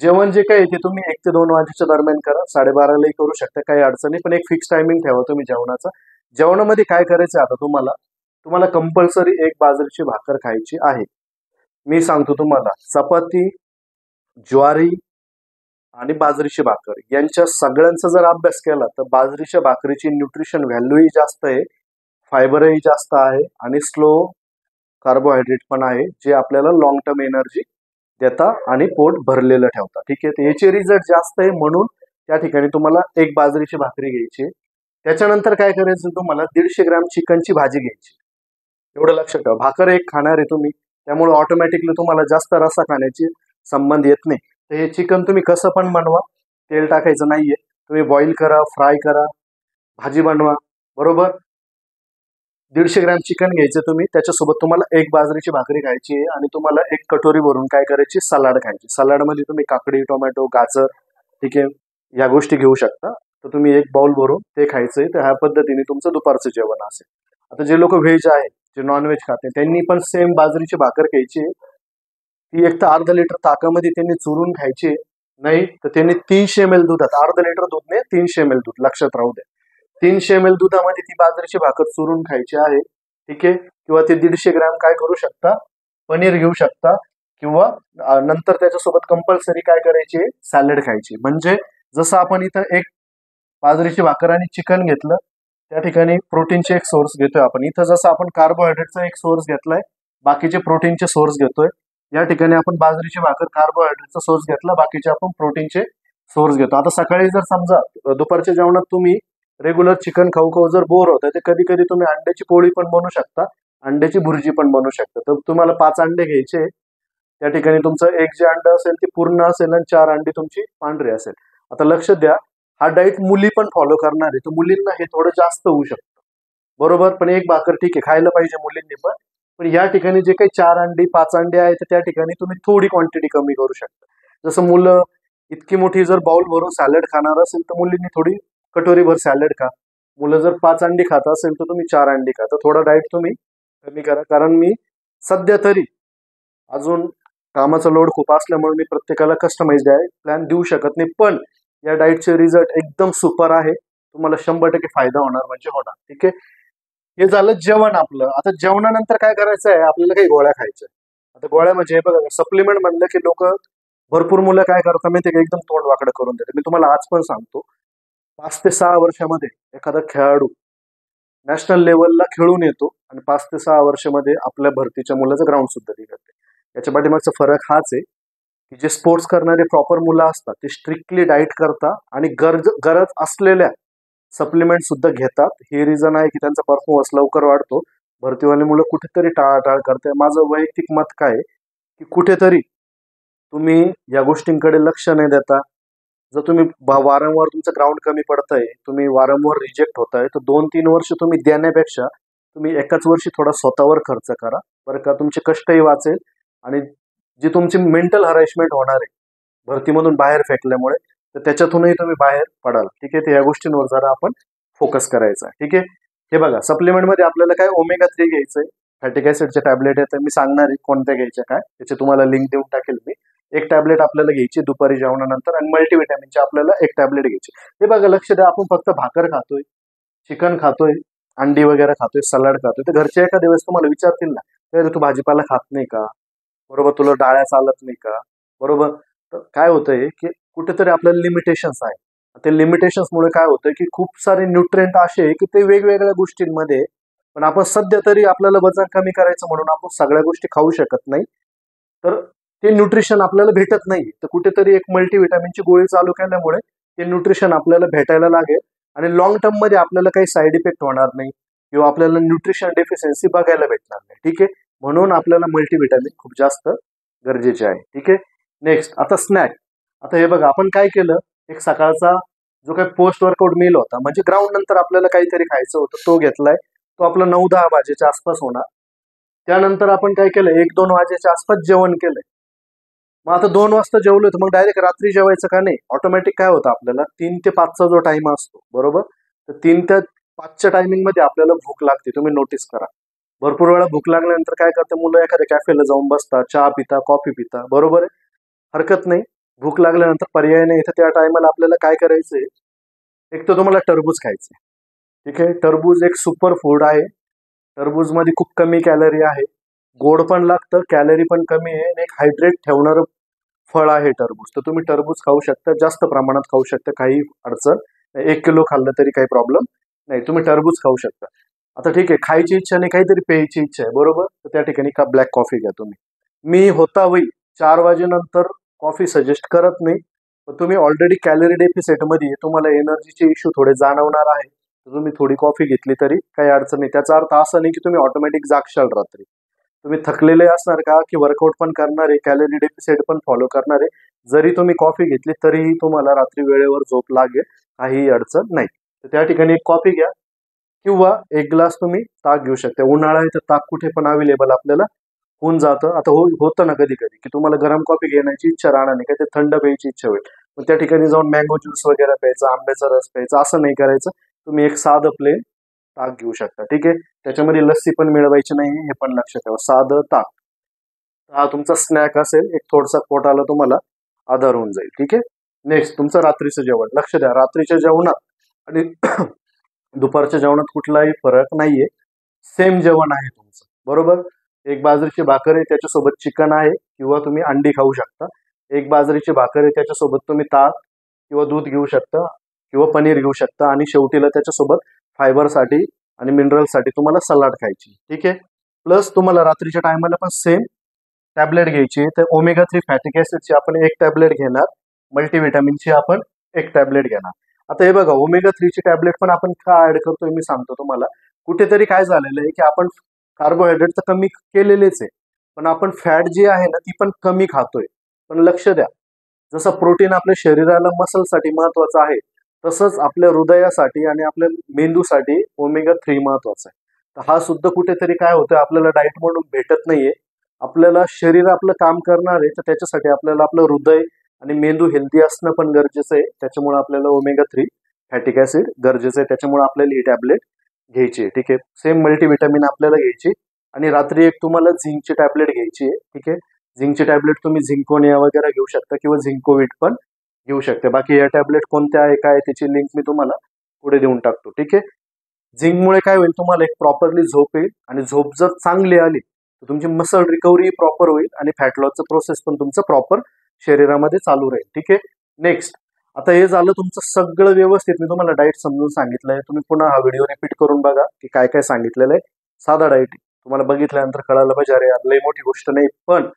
जेवण जे काही ते तुम्ही 1 ते 2 वाजेच्या दरम्यान करा, 12:30लाही करू शकता, काही अडचण नाही. पण एक फिक्स टायमिंग ठेवा तुम्ही जेवणाचा. जेवणामध्ये काय करायचं आता तुम्हाला, तुम्हाला कंपल्सरी एक बाजरीची भाकर खायची आहे. मी सांगतो तुम्हाला, चपाती, ज्वारी आणि बाजरीची भाकर यांच्या सगळ्यांचा जर अभ्यास केला तर बाजरीच्या भाकरीची न्यूट्रिशन व्हॅल्यूही जास्त आहे, फायबरही जास्त आहे आणि स्लो कार्बोहायड्रेट पण आहे, जे आपल्याला लॉंग टर्म एनर्जी देता आणि पोट भरलेलं ठेवता. ठीक आहे. तर याचे रिझल्ट जास्त आहे, म्हणून त्या ठिकाणी तुम्हाला एक बाजरीची भाकरी घ्यायची. त्याच्यानंतर काय करायचं, तुम्हाला 150 ग्रॅम चिकनची भाजी घ्यायची. एवढं लक्षात ठेवा, भाकर एक खाणार आहे तुम्ही, त्यामुळे ऑटोमॅटिकली तुम्हाला जास्त रस्सा खाण्याची संबंध येत नाही. तर हे चिकन तुम्ही कसं पण बनवा, तेल टाकायचं नाहीये. तुम्ही बॉईल करा, फ्राय करा, भाजी बनवा. बरोबर, 150 ग्रॅम चिकन घ्यायचं तुम्ही, त्याच्यासोबत तुम्हाला एक बाजरीची भाकरी खायची आहे आणि तुम्हाला एक कटोरी भरून काय करायची, सलाड खायची. सलाडमध्ये तुम्ही काकडी, टोमॅटो, गाजर, ठीक आहे, या गोष्टी घेऊ शकता. तर तुम्ही एक बाउल भरून ते खायचंय. तर ह्या पद्धतीने तुमचं दुपारचं जेवण असेल. आता जे लोक व्हेज आहेत, जे नॉनव्हेज खाते, त्यांनी पण सेम बाजरीची भाकर खायची. ती एक तर अर्धा लिटर ताकामध्ये त्यांनी चुरून खायची. नाही तर त्यांनी 300 ml दुधात, अर्धा लिटर दूध नाही 300 ml दूध, लक्षात राहू द्या. 300 ml दुधामध्ये ती बाजरीची भाकर चुरून खायची आहे. ठीक आहे. किंवा ते 150 ग्रॅम काय करू शकता, पनीर घेऊ शकता, किंवा नंतर त्याच्यासोबत कंपल्सरी काय करायची, सॅलड खायची. म्हणजे जसं आपण इथं एक बाजरीची भाकर आणि चिकन घेतलं, त्या ठिकाणी प्रोटीनचे एक सोर्स घेतोय आपण. इथं जसं आपण कार्बोहायड्रेटचा एक सोर्स घेतलाय, बाकीचे प्रोटीनचे सोर्स घेतोय. या ठिकाणी आपण बाजरीची भाकर कार्बोहायड्रेटचा सोर्स घेतला, बाकीचे आपण प्रोटीनचे सोर्स घेतो. आता सकाळी जर समजा दुपारच्या जेवणात तुम्ही रेग्युलर चिकन खाऊ खाऊ जर बोर होतं, तर कधी कधी तुम्ही अंड्याची पोळी पण बनवू शकता, अंड्याची भुर्जी पण बनवू शकता. तर तुम्हाला 5 अंडे घ्यायचे. त्या ठिकाणी तुमचं एक जे अंड असेल ते पूर्ण असेल आणि 4 अंडी तुमची पांढरी असेल. आता लक्ष द्या, हा डाएट मुली पण फॉलो करणार आहे, तर मुलींना हे थोडं जास्त होऊ शकतं. बरोबर, पण एक भाकर ठीक आहे, खायला पाहिजे मुलींनी पण. पण या ठिकाणी जे काही 4 अंडी 5 अंडे आहेत, तर त्या ठिकाणी तुम्ही थोडी क्वांटिटी कमी करू शकता. जसं मुलं इतकी मोठी जर बाउल भरून सॅलड खाणार असेल तर मुलींनी थोडी कटोरीभर सॅलड खा. मुलं जर 5 अंडी खात असेल तर तुम्ही 4 अंडी खा. तर थोडा डाएट तुम्ही कमी करा. कारण मी सध्या तरी अजून कामाचा लोड खूप असल्यामुळे मी प्रत्येकाला कस्टमाइज डाएट प्लॅन देऊ शकत नाही, पण या डाएटचे रिझल्ट एकदम सुपर आहे. तुम्हाला 100% फायदा होणार म्हणजे होणार. ठीक आहे. हे झालं जेवण आपलं. आता जेवणानंतर काय करायचं आहे, आपल्याला काही गोळ्या खायच्या. आता गोळ्या म्हणजे हे बघा, सप्लिमेंट म्हणलं की लोक, भरपूर मुलं काय करतात माहिती का, एकदम तोंड वाकडं करून देतात. मी तुम्हाला आज पण सांगतो, 5 ते 6 वर्षामध्ये एखादा खेळाडू नॅशनल लेवलला खेळून येतो आणि 5 ते 6 वर्षामध्ये आपल्या भरतीच्या मुलाचं ग्राउंड सुद्धा बिघडते. याच्या पाठीमागचा फरक हाच आहे की जे स्पोर्ट्स करणारे प्रॉपर मुलं असतात ते स्ट्रिक्टली डाएट करतात आणि गरज असलेल्या सप्लिमेंट सुद्धा घेतात. हे रिझन आहे की त्यांचा परफॉर्मन्स लवकर वाढतो. भरतीवाले मुलं कुठेतरी टाळाटाळ करते. माझं वैयक्तिक मत काय आहे की कुठेतरी तुम्ही या गोष्टींकडे लक्ष नाही देता. जर तुम्ही वारंवार तुमचं ग्राउंड कमी पडतंय, तुम्ही वारंवार रिजेक्ट होताय, तर 2-3 वर्ष तुम्ही देण्यापेक्षा तुम्ही एकाच वर्षी थोडा स्वतःवर खर्च करा, बरं का. तुमचे कष्टही वाचेल आणि जी तुमची मेंटल हॅरेसमेंट होणार आहे भरतीमधून बाहेर फेकल्यामुळे, तर त्याच्यातूनही तुम्ही बाहेर पडाल. ठीक आहे, तर या गोष्टींवर जरा आपण फोकस करायचा. ठीक आहे, हे बघा सप्लिमेंटमध्ये आपल्याला काय ओमेगा 3 घ्यायचंय, फॅटिक ऍसिडचे टॅबलेट आहेत, मी सांगणार आहे कोणत्या घ्यायच्या काय, त्याची तुम्हाला लिंक देऊन टाकेल मी. एक टॅबलेट आपल्याला घ्यायची दुपारी जेवणानंतर आणि मल्टीव्हिटॅमिनची आपल्याला एक टॅबलेट घ्यायची. हे बघा लक्ष द्या, आपण फक्त भाकर खातोय, चिकन खातोय, अंडी वगैरे खातोय, सलाड खातोय, तर घरचे एखाद्या वेळेस तुम्हाला विचारतील ना, "अरे तू भाजीपाला खात नाही का? बरोबर, तुला डाळ्या चालत नाही का?" बरोबर. तर काय होतंय की कुठेतरी आपल्याला लिमिटेशन्स आहे. ते लिमिटेशन्समुळे काय होतं की खूप सारे न्यूट्रिएंट असे आहे की ते वेगवेगळ्या गोष्टींमध्ये, पण आपण सध्या तरी आपल्याला वजन कमी करायचं म्हणून आपण सगळ्या गोष्टी खाऊ शकत नाही. तर ते न्यूट्रिशन आपल्याला भेटत नाही. तर कुठेतरी एक मल्टीव्हिटॅमिनची गोळी चालू केल्यामुळे ते न्यूट्रिशन आपल्याला भेटायला लागेल आणि लॉंग टर्म मध्ये आपल्याला काही साईड इफेक्ट होणार नाही किंवा आपल्याला न्यूट्रिशन डेफिशियन्सी बघायला भेटणार नाही. ठीक आहे, म्हणून आपल्याला मल्टीव्हिटॅमिन खूप जास्त गरजेचे आहे. ठीक आहे, नेक्स्ट आता स्नॅक. आता हे बघा आपण काय केलं, एक सकाळचा जो काही पोस्ट वर्कआउट मील होता, म्हणजे ग्राउंड नंतर आपल्याला काहीतरी खायचं होतं, तो घेतलाय. तो आपला 9-10 वाजेच्या आसपास होणार. त्यानंतर आपण काय केलं, 1-2 वाजेच्या आसपास जेवण केलंय. मग आता 2 वाजता जेवलो, तर मग डायरेक्ट रात्री जेवायचं का नाही? ऑटोमॅटिक काय होतं आपल्याला 3 ते 5चा जो टाइम असतो, बरोबर, तर 3 ते 5च्या टायमिंग मध्ये आपल्याला भूक लागते. तुम्ही नोटीस करा, भरपूर वेळा भूक लागल्यानंतर काय करते मुलं, एखाद्या कॅफेला जाऊन बसतात, चहा पिता, कॉफी पिता, बरोबर आहे, हरकत नाही. भूक लागल्यानंतर पर्याय नाही, तर त्या टायमाला आपल्याला काय करायचंय, एक तर तुम्हाला टरबूज खायचंय. ठीक आहे, टरबूज एक सुपर फूड आहे. टरबूज मध्ये खूप कमी कॅलरी आहे, गोड पण लागतं, कॅलरी पण कमी आहे आणि एक हायड्रेट ठेवणारं फळ आहे टरबूज. तर तुम्ही टरबूज खाऊ शकता, जास्त प्रमाणात खाऊ शकता, काही अडचण नाही. 1 किलो खाल्लं तरी काही प्रॉब्लेम नाही, तुम्ही टरबूज खाऊ शकता. आता ठीक आहे, खायची इच्छा नाही, काहीतरी प्यायची इच्छा आहे, बरोबर, तर त्या ठिकाणी का ब्लॅक कॉफी घ्या तुम्ही. मी होता होई 4 वाजेनंतर कॉफी सजेस्ट करत नाही, पण तुम्ही ऑलरेडी कॅलरी डेफिसिट मध्ये तुम्हाला एनर्जीचे इश्यू थोडे जाणवणार आहे, तर तुम्ही थोडी कॉफी घेतली तरी काही अडचण नाही. त्याचा अर्थ असा नाही की तुम्ही ऑटोमॅटिक जागशाल रात्री. तुम्ही थकलेले असणार का, की वर्कआउट पण करणार आहे, कॅलरी डेफिसिट पण फॉलो करणार आहे, जरी तुम्ही कॉफी घेतली तरीही तुम्हाला रात्री वेळेवर झोप लागेल, काहीही अडचण नाही. तर त्या ठिकाणी एक कॉफी घ्या किंवा एक ग्लास तुम्ही ताक घेऊ शकता. उन्हाळा आहे तर ताक कुठे पण अवेलेबल आपल्याला होऊन जातं. आता होतं ना कधी कधी की तुम्हाला गरम कॉफी घेण्याची इच्छा राहणार नाही, काय ते थंड प्यायची इच्छा होईल, मग त्या ठिकाणी जाऊन मँगो ज्यूस वगैरे प्यायचा, आंब्याचा रस प्यायचा, असं नाही करायचं. तुम्ही एक साधं प्लेन ताक घेऊ शकता. ठीक आहे, त्याच्यामध्ये लस्सी पण मिळवायची नाही, हे पण लक्षात ठेवा, साधं ताक. हा तुमचा स्नॅक असेल, एक थोडसा पोटाला तुम्हाला आधार होऊन जाईल. ठीक आहे, नेक्स्ट तुमचं रात्रीचं जेवण. लक्ष द्या, रात्रीच्या जेवणात आणि दुपारच्या जेवणात कुठलाही फरक नाहीये, सेम जेवण आहे तुमचं, बरोबर. एक बाजरीची भाकर आहे, त्याच्यासोबत चिकन आहे किंवा तुम्ही अंडी खाऊ शकता. एक बाजरीची भाकर आहे, त्याच्यासोबत तुम्ही ताक किंवा दूध घेऊ शकता किंवा पनीर घेऊ शकता आणि शेवटीला त्याच्यासोबत फायबरसाठी आणि मिनरलसाठी तुम्हाला सलाड खायची. ठीक आहे, प्लस तुम्हाला रात्रीच्या टायमाला पण सेम टॅबलेट घ्यायची. तर ओमेगा 3 फॅटिक ऍसिडची आपण एक टॅबलेट घेणार, मल्टीव्हिटॅमिनची आपण एक टॅबलेट घेणार. आता हे बघा, ओमेगा 3 ची टॅबलेट पण आपण का ऍड करतोय मी सांगतो तुम्हाला. कुठेतरी काय झालेलं आहे की आपण कार्बोहायड्रेट तर कमी केलेलेच आहे, पण आपण फॅट जी आहे ना ती पण कमी खातोय. पण लक्ष द्या, जसं प्रोटीन आपल्या शरीराला मसलसाठी महत्वाचं आहे, तसंच आपल्या हृदयासाठी आणि आपल्या मेंदूसाठी ओमेगा 3 महत्वाचं आहे. तर हा सुद्धा कुठेतरी काय होतं, आपल्याला डाएट म्हणून भेटत नाहीये. आपल्याला शरीर आपलं काम करणार आहे, तर त्याच्यासाठी आपल्याला आपलं हृदय आणि मेंदू हेल्दी असणं पण गरजेचं आहे. त्याच्यामुळे आपल्याला ओमेगा 3 फॅटिक ऍसिड गरजेचं आहे, त्याच्यामुळे आपल्याला ही टॅबलेट घ्यायची आहे. ठीक आहे, सेम मल्टीव्हिटॅमिन आपल्याला घ्यायची आणि रात्री एक तुम्हाला झिंकची टॅबलेट घ्यायची आहे. ठीक आहे, झिंकची टॅबलेट तुम्ही झिंकोनिया वगैरे घेऊ शकता किंवा झिंकोविट पण घेऊ शकता. बाकी या टॅबलेट कोणत्या आहे काय त्याची लिंक मी तुम्हाला पुढे देऊन टाकतो. ठीक आहे, झिंकमुळे काय होईल, तुम्हाला एक प्रॉपरली झोप येईल आणि झोप जर चांगली आली तर तुमची मसल रिकव्हरी प्रॉपर होईल आणि फॅट लॉसचं प्रोसेस पण तुमचं प्रॉपर शरीरामध्ये चालू राहील. ठीक आहे, नेक्स्ट. आता हे झालं तुमचं सगळं व्यवस्थित, मी तुम्हाला डाएट समजून सांगितलंय. तुम्ही पुन्हा हा व्हिडिओ रिपीट करून बघा की काय काय सांगितलेलं आहे. साधा डाएट तुम्हाला बघितल्यानंतर कळायला पाहिजे, अरे यार लई मोठी गोष्ट नाही, पण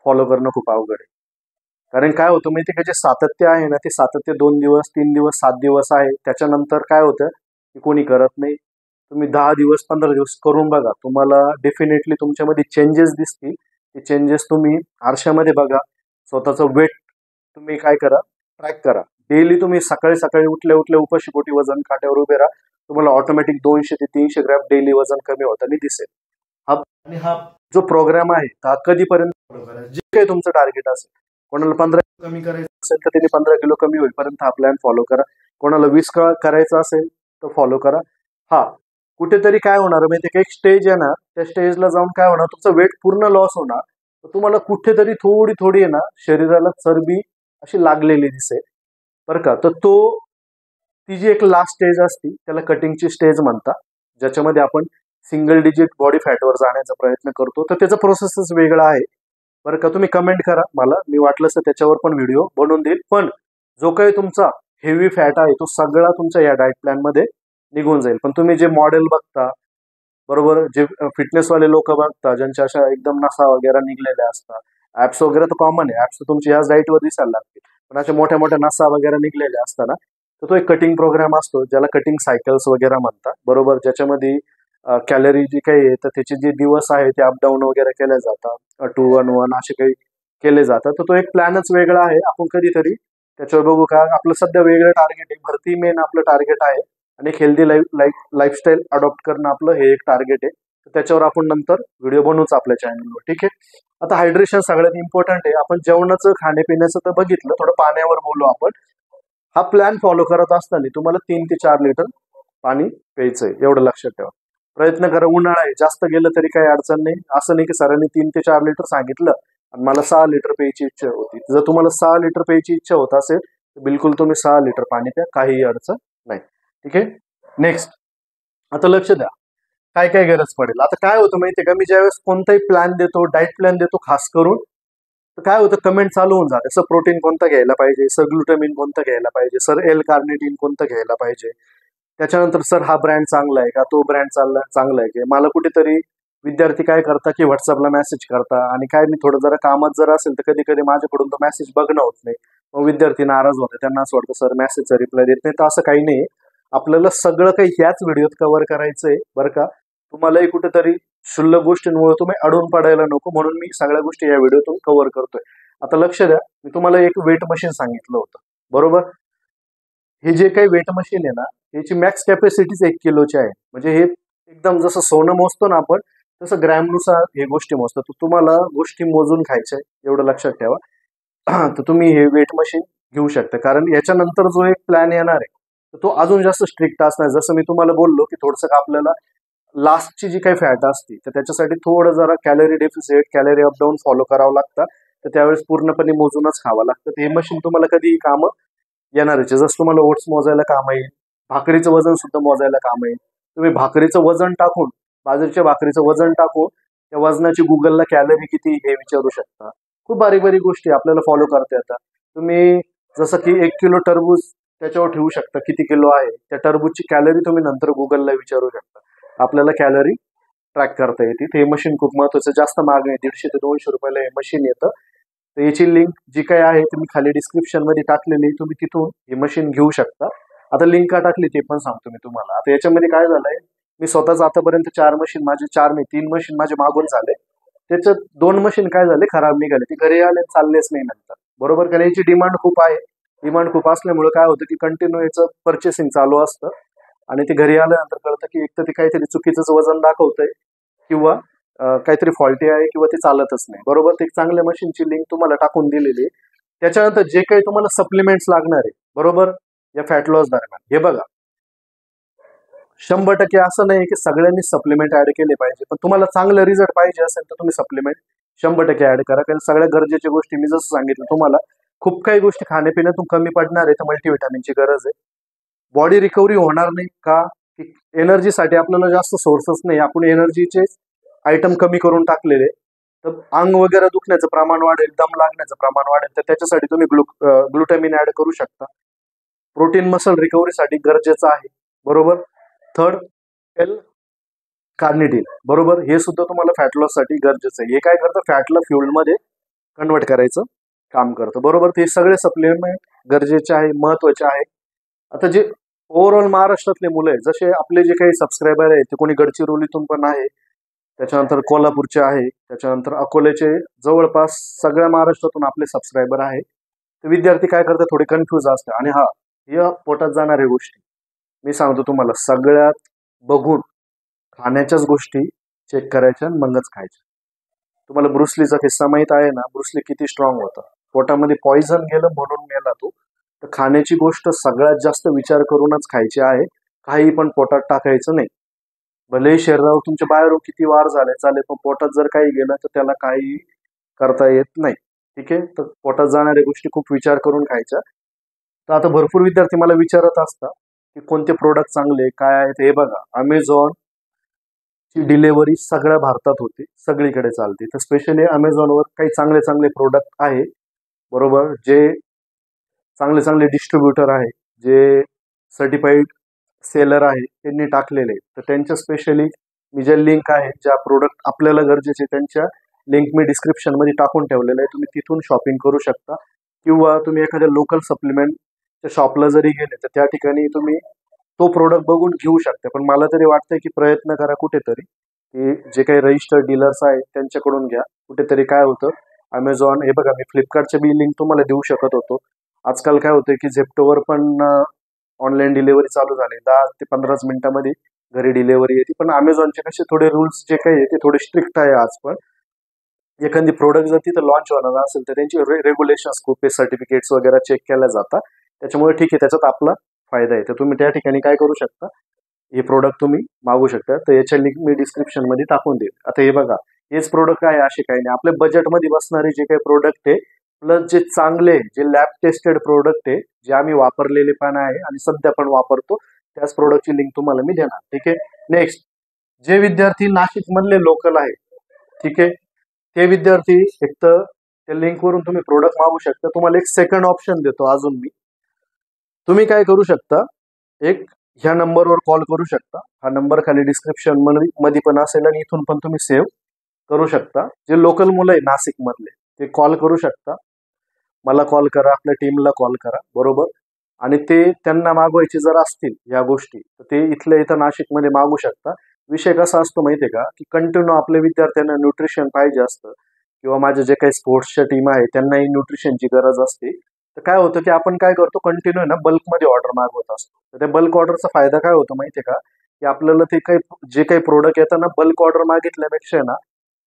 फॉलो करणं खूप अवघड आहे. कारण काय होतं माहिती का, जे सातत्य आहे ना, ते सातत्य 2 दिवस 3 दिवस 7 दिवस आहे, त्याच्यानंतर काय होतं की कोणी करत नाही. तुम्ही 10 दिवस 15 दिवस करून बघा, तुम्हाला डेफिनेटली तुमच्यामध्ये चेंजेस दिसतील. ते चेंजेस तुम्ही आरशामध्ये बघा, स्वतःचं वेट तुम्ही काय करा, ट्रॅक करा. डेली तुम्ही सकाळी सकाळी उठल्या उठल्या उपाशी पोटी वजन काट्यावर उभे राहा, तुम्हाला ऑटोमॅटिक 200 ते 300 ग्रॅम डेली वजन कमी होताना दिसेल. हा जो प्रोग्राम आहे हा कधीपर्यंत follow करा, जे काही तुमचं टार्गेट असेल कोणाला 15 किलो कमी करायचं असेल तर त्यांनी 15 किलो कमी होईपर्यंत हा प्लॅन फॉलो करा. कोणाला 20 करायचं असेल तर फॉलो करा. हा कुठेतरी काय होणार माहिती का, एक स्टेज आहे ना, त्या स्टेजला जाऊन काय होणार, तुमचं वेट पूर्ण लॉस होणार. तुम्हाला कुठेतरी थोडी थोडी आहे ना शरीराला चरबी अशी लागलेली दिसेल बरं का. तर ती जी एक लास्ट स्टेज असती त्याला कटिंगची स्टेज म्हणतात, ज्याच्यामध्ये आपण सिंगल डिजिट बॉडी फॅटवर जाण्याचा प्रयत्न करतो. तर त्याचा प्रोसेसच वेगळा आहे बरं का. तुम्ही कमेंट करा मला, मी वाटलं तर त्याच्यावर पण व्हिडिओ बनवून देईल. पण जो काही तुमचा हेवी फॅट आहे तो सगळा तुमच्या या डाएट प्लॅन मध्ये निघून जाईल. पण तुम्ही जे मॉडेल बघता बरोबर, जे फिटनेसवाले लोक बघता ज्यांच्या अशा एकदम नसा वगैरे निघलेल्या असतात, ऍप्स वगैरे तर कॉमन आहे, ऍप्स तुमची ह्याच डाईटवर दिसायला लागतील, पण अशा मोठ्या मोठ्या नसा वगैरे निघलेल्या असताना तर तो एक कटिंग प्रोग्राम असतो ज्याला कटिंग सायकल्स वगैरे म्हणतात बरोबर, ज्याच्यामध्ये कॅलरी जी काही आहे तर त्याचे जे दिवस आहे ते अपडाऊन वगैरे केले जातात, 2-1-1 असे काही केले जातात. तर तो एक प्लॅनच वेगळा आहे. आपण कधीतरी त्याच्यावर बघू का. आपलं सध्या वेगळं टार्गेट आहे, भरती मेन आपलं टार्गेट आहे आणि एक हेल्दी लाईफस्टाईल अडॉप्ट करणं आपलं हे एक टार्गेट आहे. तर त्याच्यावर आपण नंतर व्हिडिओ बनवूच आपल्या चॅनलवर, ठीक आहे. आता हायड्रेशन सगळ्यात इम्पॉर्टंट आहे. आपण जेवणाचं खाण्यापिण्याचं तर बघितलं, थोडं पाण्यावर बोलू आपण. हा प्लॅन फॉलो करत असताना तुम्हाला 3 ते 4 लिटर पाणी प्यायचंय, एवढं लक्षात ठेवा. प्रयत्न करा, उन्हाळा आहे, जास्त गेलं तरी काही अडचण नाही. असं नाही की सरांनी 3 ते 4 लिटर सांगितलं आणि मला 6 लिटर प्यायची इच्छा होती. जर तुम्हाला 6 लिटर प्यायची इच्छा होत असेल तर बिलकुल तुम्ही 6 लिटर पाणी प्या, काहीही अडचण नाही, ठीक आहे. नेक्स्ट, आता लक्ष द्या काय काय गरज पडेल. आता काय होतं माहितीये का, मी ज्यावेळेस कोणताही प्लॅन देतो, डाएट प्लॅन देतो खास करून, तर काय होतं कमेंट चालू होऊन जाते, सर प्रोटीन कोणतं घ्यायला पाहिजे, सर ग्लुटामिन कोणतं घ्यायला पाहिजे, सर एल कार्निटिन कोणतं घ्यायला पाहिजे, त्याच्यानंतर सर हा ब्रँड चांगला आहे का, तो ब्रँड चांगला आहे की. मला कुठेतरी विद्यार्थी काय करता की व्हॉट्सअपला मेसेज करता आणि काय मी थोडं जरा कामात जर असेल तर कधी कधी माझ्याकडून तो मेसेज बघणं होत नाही, मग विद्यार्थी नाराज होते, त्यांना असं वाटतं सर मेसेजचा रिप्लाय देत नाही. तर असं काही नाही, आपल्याला सगळं काही ह्याच व्हिडिओत कव्हर करायचंय बरं का. तुम्हालाही कुठेतरी क्षुल्लक गोष्टींमुळे तुम्ही अडून पडायला नको, म्हणून मी सगळ्या गोष्टी या व्हिडिओतून कव्हर करतोय. आता लक्ष द्या, मी तुम्हाला एक वेट मशीन सांगितलं होतं बरोबर. हे जे काही वेट मशीन आहे ना, याची मॅक्स कॅपॅसिटीच 1 किलोची आहे. म्हणजे हे एकदम जसं सोनं मोजतो ना आपण, तसं ग्रॅमनुसार हे गोष्टी मोजतात. तर तुम्हाला गोष्टी मोजून खायच्या आहे, एवढं लक्षात ठेवा. तर तुम्ही हे वेट मशीन घेऊ शकता, कारण याच्यानंतर जो एक प्लॅन येणार आहे तर तो अजून जास्त स्ट्रिक्ट असणार. जसं मी तुम्हाला बोललो की थोडंसं आपल्याला लास्टची जी काही फॅट असते तर त्याच्यासाठी थोडं जरा calorie deficit, calorie up down follow करावं लागतं. तर त्यावेळेस पूर्णपणे मोजूनच खावं लागतं. तर हे मशीन तुम्हाला कधीही कामं येणारच आहे. जसं तुम्हाला ओट्स मोजायला काम येईल, भाकरीचं वजन सुद्धा मोजायला काम येईल. तुम्ही भाकरीचं वजन टाकून, बाजरीच्या भाकरीचं वजन टाकून त्या वजनाची गुगलला कॅलरी किती हे विचारू शकता. खूप बारीक बारीक गोष्टी आपल्याला फॉलो करता येतात. तुम्ही जसं की 1 किलो टरबूज त्याच्यावर ठेवू शकता किती किलो आहे, त्या टरबूजची कॅलरी तुम्ही नंतर गुगलला विचारू शकता. आपल्याला कॅलरी ट्रॅक करता येते. हे मशीन खूप महत्वाचं, जास्त महाग आहे, 150 ते 200 रुपयाला हे मशीन येतं. तर याची लिंक जी काही आहे ती मी खाली डिस्क्रिप्शन मध्ये टाकलेली, तुम्ही तिथून हे मशीन घेऊ शकता. आता लिंक का टाकली ते पण सांगतो मी तुम्हाला. आता याच्यामध्ये काय झालंय, मी स्वतःच आतापर्यंत 4 मशीन माझे 4 नाही 3 मशीन माझे मागून झाले. त्याच्यात 2 मशीन काय झाले खराब निघाले, ते घरी आले चाललेच नाही नंतर बरोबर. कारण याची डिमांड खूप आहे. डिमांड खूप असल्यामुळे काय होतं की कंटिन्यू याचं परचेसिंग चालू असतं आणि ते घरी आल्यानंतर कळतं की एक तर ते काहीतरी चुकीचंच वजन दाखवतंय किंवा काहीतरी फॉल्टी आहे किंवा ते चालतच नाही बरोबर. ते एक चांगल्या मशीनची लिंक तुम्हाला टाकून दिलेली आहे. त्याच्यानंतर जे काही तुम्हाला सप्लिमेंट्स लागणार आहे बरोबर या फॅट लॉस दरम्यान, हे बघा 100% असं नाही की सगळ्यांनी सप्लिमेंट ऍड केले पाहिजे, पण तुम्हाला चांगलं रिझल्ट पाहिजे असेल तर तुम्ही सप्लिमेंट 100% ऍड करा. कारण सगळ्या गरजेच्या गोष्टी मी जसं सांगितलं तुम्हाला, खूप काही गोष्टी खाण्यापिण्यातून कमी पडणार आहे, तर मल्टीव्हिटॅमिनची गरज आहे. बॉडी रिकव्हरी होणार नाही का, एनर्जीसाठी आपल्याला जास्त सोर्सेस नाही, आपण एनर्जीचे आयटम कमी करून टाकलेले, तर अंग वगैरे दुखण्याचं प्रमाण वाढेल, दम लागण्याचं प्रमाण वाढेल. तर त्याच्यासाठी तुम्ही ग्लुटामिन ऍड करू शकता. प्रोटीन मसल रिकव्हरीसाठी गरजेचं आहे बरोबर. थर्ड, एल कार्निटिन बरोबर, हे सुद्धा तुम्हाला फॅट लॉस साठी गरजेचं आहे. हे काय करतं, फॅटला फ्युएल मध्ये कन्वर्ट करायचं काम करतं बरोबर. ते सगळे सप्लिमेंट गरजेचे आहे, महत्वाचे आहे. आता जे ओव्हरऑल महाराष्ट्रातले मुलं आहे, जसे आपले जे काही सबस्क्रायबर आहेत ते कोणी गडचिरोलीतून पण आहे, त्याच्यानंतर कोल्हापूरचे आहे, त्याच्यानंतर अकोल्याचे, जवळपास सगळ्या महाराष्ट्रातून आपले सबस्क्रायबर आहे. ते विद्यार्थी काय करतात, थोडे कन्फ्यूज असतात. आणि हा या पोटात जाणाऱ्या गोष्टी मी सांगतो तुम्हाला, सगळ्यात बघून खाण्याच्याच गोष्टी चेक करायच्या आणि मगच खायच्या. तुम्हाला ब्रुसलीचा किस्सा माहित आहे ना, ब्रुसली किती स्ट्रॉंग होता पोटामध्ये पॉइझन गेलं म्हणून मेला तो. तर खाण्याची गोष्ट सगळ्यात जास्त विचार करूनच खायची आहे. काही पण पोटात टाकायचं नाही. भलेही शरीरावर तुमच्या बाहेरून किती वार झाले चालेल, पण पोटात जर काही गेलं तर त्याला काही करता येत नाही. ठीक आहे, तर पोटात जाणाऱ्या गोष्टी खूप विचार करून खायच्या. तर आता भरपूर विद्यार्थी मला विचारत असतात की कोणते प्रोडक्ट चांगले काय आहेत. हे बघा, अमेझॉन ची डिलेव्हरी सगळ्या भारतात होते, सगळीकडे चालते. तर स्पेशली अमेझॉनवर काही चांगले चांगले प्रोडक्ट आहे, बरोबर, जे चांगले चांगले डिस्ट्रीब्युटर आहे, जे सर्टिफाईड सेलर आहे त्यांनी टाकलेले आहेत. तर त्यांच्या स्पेशली मी ज्या लिंक आहे, ज्या प्रोडक्ट आपल्याला गरजेचे त्यांच्या लिंक मी डिस्क्रिप्शन मध्ये टाकून ठेवलेलं आहे. तुम्ही तिथून शॉपिंग करू शकता, किंवा तुम्ही एखाद्या लोकल सप्लिमेंटच्या शॉपला जरी गेले तर त्या ठिकाणी तुम्ही तो प्रोडक्ट बघून घेऊ शकता. पण मला तरी वाटतंय की प्रयत्न करा कुठेतरी की जे काही रजिस्टर्ड डीलर्स आहेत त्यांच्याकडून घ्या. कुठेतरी काय होतं, अमेझॉन, हे बघा मी फ्लिपकार्टचे बी लिंक तुम्हाला देऊ शकत होतो. आजकाल काय होतंय की झेप्टोवर पण ऑनलाईन डिलिव्हरी चालू झाली, 10 ते 15 मिनिटांमध्ये घरी डिलिव्हरी येते. पण अमेझॉनचे कसे थोडे रूल्स जे काही आहे ते थोडे स्ट्रिक्ट आहे आज. पण एखादी प्रोडक्ट जर तिथं लॉन्च होणार असेल तर त्यांची रेग्युलेशन्स खूप आहे, सर्टिफिकेट्स वगैरे चेक केल्या जातात. त्याच्यामुळे ठीक आहे, त्याच्यात आपला फायदा आहे. तर तुम्ही त्या ठिकाणी काय करू शकता, हे प्रोडक्ट तुम्ही मागू शकता. तर याच्या लिंक मी डिस्क्रिप्शन मध्ये टाकून देईल. आता हे बघा, हेच प्रोडक्ट आहे असे काही नाही, आपल्या बजेटमध्ये बसणारे जे काही प्रोडक्ट आहे, प्लस जे चांगले जे लॅब टेस्टेड प्रोडक्ट आहे, जे आम्ही वापरलेले पण आहे आणि सध्या पण वापरतो, त्याच प्रोडक्टची लिंक तुम्हाला मी देणार. ठीक आहे. नेक्स्ट, जे विद्यार्थी नाशिक मधले लोकल आहे, ठीक आहे, ते विद्यार्थी एक तर त्या लिंकवरून तुम्ही प्रोडक्ट मागू शकता. तुम्हाला एक सेकंड ऑप्शन देतो अजून मी. तुम्ही काय करू शकता, एक ह्या नंबरवर कॉल करू शकता. हा नंबर खाली डिस्क्रिप्शन मध्ये पण असेल आणि इथून पण तुम्ही सेव्ह करू शकता. जे लोकल मुलं आहे नाशिक मधले ते कॉल करू शकता. मला कॉल करा, आपल्या टीमला कॉल करा, बरोबर. आणि ते त्यांना मागवायचे जर असतील या गोष्टी तर ते इथल्या इथं नाशिकमध्ये मागू शकता. विषय कसा असतो माहितीये का, की कंटिन्यू आपल्या विद्यार्थ्यांना न्यूट्रिशन पाहिजे असतं, किंवा माझे जे काही स्पोर्ट्सच्या टीम आहे त्यांनाही न्यूट्रिशनची गरज असते. तर काय होतं की आपण काय करतो, कंटिन्यू ना बल्कमध्ये ऑर्डर मागवत असतो. तर त्या बल्क ऑर्डरचा फायदा काय होतो माहितीये का, की आपल्याला ते काही जे काही प्रोडक्ट येतात ना, बल्क ऑर्डर मागितल्यापेक्षा ना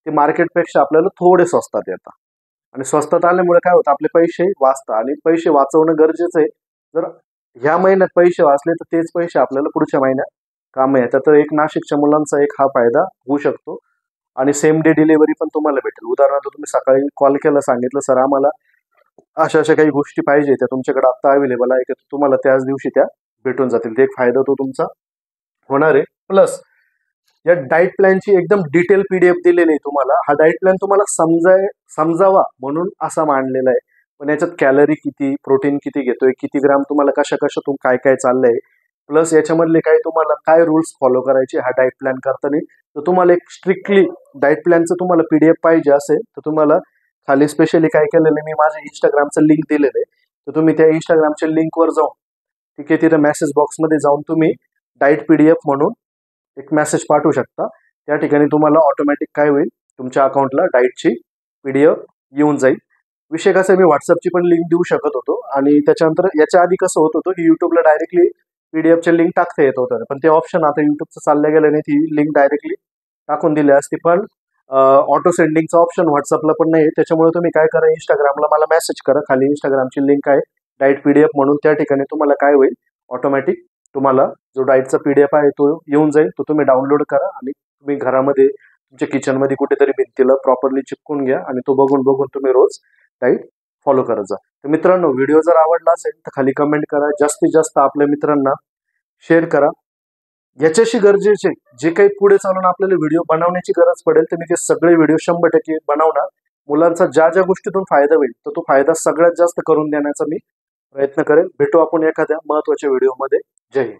ते मार्केटपेक्षा आपल्याला थोडे स्वस्तात येतात. आणि स्वस्तात आल्यामुळे काय होतं, आपले पैसे वाचतात. आणि पैसे वाचवणं गरजेचं आहे. जर ह्या महिन्यात पैसे वाचले तर तेच पैसे आपल्याला पुढच्या महिन्यात काम येतात. तर एक नाशिकच्या मुलांचा एक हा फायदा होऊ शकतो. आणि सेम डे डिलिव्हरी पण तुम्हाला भेटेल. उदाहरणार्थ तुम्ही सकाळी कॉल केला, सांगितलं सर आम्हाला अशा अशा काही गोष्टी पाहिजे, त्या तुमच्याकडे आता अवेलेबल आहे, की तुम्हाला त्याच दिवशी त्या भेटून जातील. ते एक फायदा तो तुमचा होणार आहे. प्लस या डाएट प्लॅनची एकदम डिटेल पीडीएफ दिलेली आहे तुम्हाला. हा डाएट प्लॅन तुम्हाला समजावा म्हणून असा मांडलेला आहे. पण याच्यात कॅलरी किती, प्रोटीन किती घेतोय, किती ग्राम तुम्हाला कशा कशातून काय काय चाललंय, प्लस याच्यामधले काय तुम्हाला काय रूल्स फॉलो करायचे हा डाएट प्लॅन करताना. तर तुम्हाला एक स्ट्रिक्टली डाएट प्लॅनचं तुम्हाला पीडीएफ पाहिजे असेल तर तुम्हाला खाली स्पेशली काय केलेलं आहे, मी माझ्या इंस्टाग्रामचं लिंक दिलेलं आहे. तर तुम्ही त्या इंस्टाग्रामच्या लिंकवर जाऊन, ठीक आहे, तिथे मेसेज बॉक्समध्ये जाऊन तुम्ही डाएट पीडीएफ म्हणून एक मेसेज पाठवू शकता. त्या ठिकाणी तुम्हाला ऑटोमॅटिक काय होईल, तुमच्या अकाउंटला डाएटची पीडीएफ येऊन जाईल. विषय कसा, मी व्हॉट्सअपची पण लिंक देऊ शकत होतो, आणि त्याच्यानंतर याच्या आधी कसं होत होतं की युट्यूबला डायरेक्टली पीडीएफचे लिंक टाकता येत होतं, पण ते ऑप्शन आता युट्यूबचं चाललं गेलं नाही. ती लिंक डायरेक्टली टाकून दिली असती, पण ऑटो सेंडिंगचा ऑप्शन व्हॉट्सअपला पण नाही. त्याच्यामुळे तुम्ही काय करा, इंस्टाग्रामला मला मेसेज करा, खाली इंस्टाग्रामची लिंक आहे डाएट पीडीएफ म्हणून. त्या ठिकाणी तुम्हाला काय होईल, ऑटोमॅटिक तुम्हाला जो डाएटचा पीडीएफ आहे तो येऊन जाईल. तो तुम्ही डाउनलोड करा आणि तुम्ही घरामध्ये तुमच्या किचनमध्ये कुठेतरी भिंतीला प्रॉपरली चिपकून घ्या, आणि तो बघून बघून तुम्ही रोज डाएट फॉलो करत जा. तर मित्रांनो, व्हिडिओ जर आवडला असेल तर खाली कमेंट करा, जास्तीत जास्त आपल्या मित्रांना शेअर करा. याच्याशी गरजेचे जे काही पुढे चालून आपल्याला व्हिडिओ बनवण्याची गरज पडेल तर मी ते सगळे व्हिडिओ 100% बनवणार. मुलांचा ज्या ज्या गोष्टीतून फायदा होईल तर तो फायदा सगळ्यात जास्त करून देण्याचा मी प्रयत्न करेल. भेटू आपण एखाद्या महत्त्वाच्या व्हिडिओमध्ये. जय हिंद.